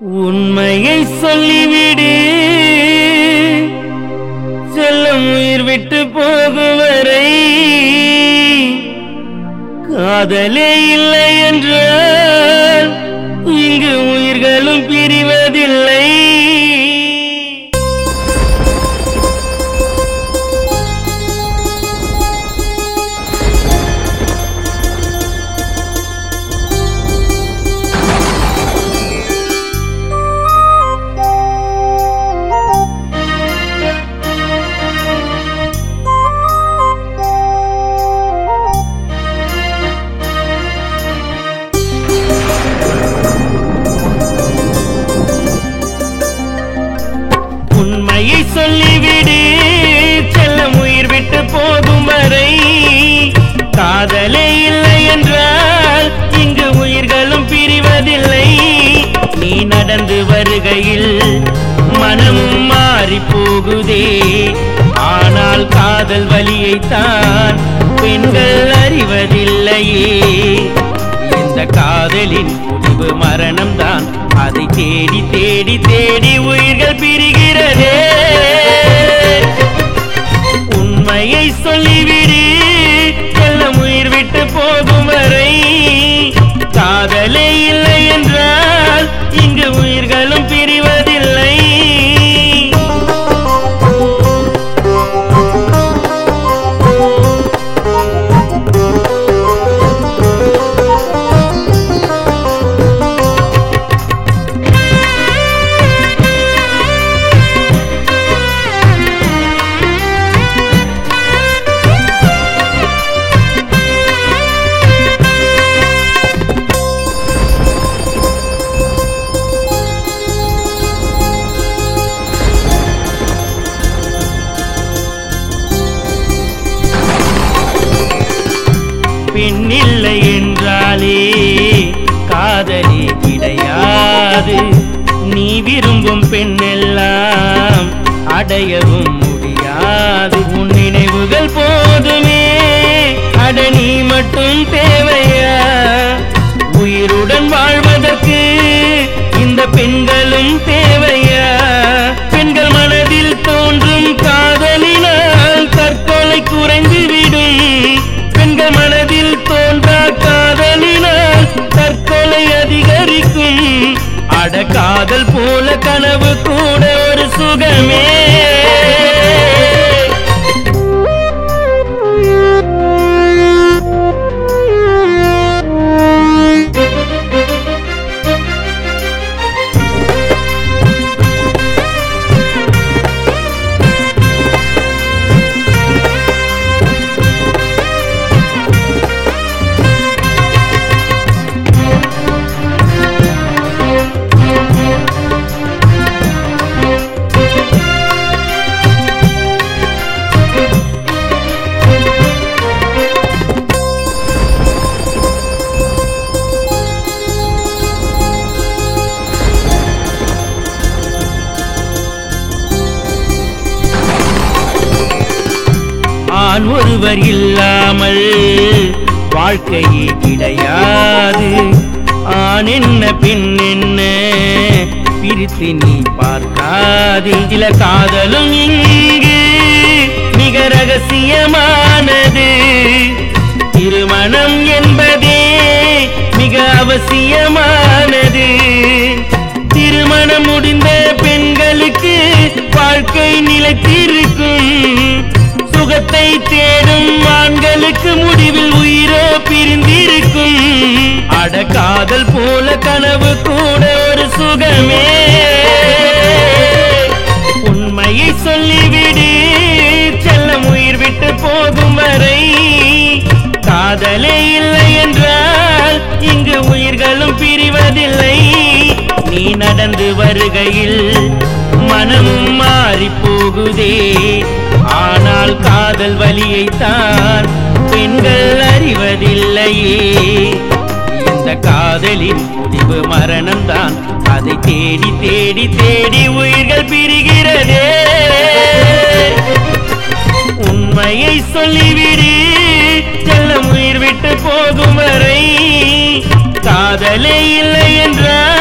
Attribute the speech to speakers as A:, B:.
A: உண்மையை சொல்லிவிடு, செல்லும் உயிர் விட்டு போகும் வரை காதலே இல்லை என்றால் இங்கு உயிர்களும் பிரிவதில்லை. உண்மையை சொல்லிவிடு, செல்லும் உயிர் விட்டு போகும் வரை காதலே இல்லை என்றால் இங்கு உயிர்களும் பிரிவதில்லை. நீ நடந்து வருகையில் மனமும் மாறி போகுதே, ஆனால் காதல் வலியைத்தான் பெண்கள் அறிவதில்லையே. இந்த காதலின் முடிவு மரணம்தான், அதை தேடி தேடி தேடி உயிர்கள் பிரிகிறதே. உண்மையை சொல்லிவிடு, செல்லும் உயிர் விட்டு போகும் வரை காதலே இல்லை என்றால் இங்கு உயிர்களும் பிரிவதில்லை. பெண் இல்லை என்றாலே காதலே கிடையாது. நீ விரும்பும் பெண்ணெல்லாம் அடையவும் முடியாது. உன் நினைவுகள் போதுமே, அட நீ மட்டும் தேவையா? உயிருடன் வாழ்வதற்கு இந்த பெண்களும் தேவையா? பெண்கள் மனதில் தோன்றும் காதலினால் தற்கொலை குறைந்துவிடும். பெண்கள் மனதில் தோன்றா காதலினால் தற்கொலை அதிகரிக்கும். அட காதல் போல கனவு கூட ஒரு சுகமே. ஆண் ஒருவர் இல்லாமல் வாழ்க்கையே கிடையாது. ஆண் என்ன பெண் என்ன பிரித்து நீ பார்க்காதே. சில காதலும் இங்கு மிக ரகசியமானது. திருமணம் என்பதே மிக அவசியமானது. திருமணம் முடிந்த பெண்களுக்கு வாழ்க்கை நிலைத்திருக்கும். சுகத்தை தேடும் ஆண்களுக்கு முடிவில் உயிரோ பிரிந்திருக்கும். அட காதல் போல கனவு கூட ஒரு சுகமே. உண்மையை சொல்லிவிடு, செல்லும் உயிர் விட்டு போகும் வரை காதலே இல்லை என்றால் இங்கு உயிர்களும் பிரிவதில்லை. நீ நடந்து வருகையில் மனமும் மாறி போகுதே, ஆனால் காதல் வலியைத்தான் பெண்கள் அறிவதில்லையே. இந்த காதலின் முடிவு மரணம்தான், அதை தேடி தேடி தேடி உயிர்கள் பிரிகிறதே. உண்மையை சொல்லிவிடு, செல்லும் உயிர் விட்டு போகும் வரை காதலே இல்லை என்றால்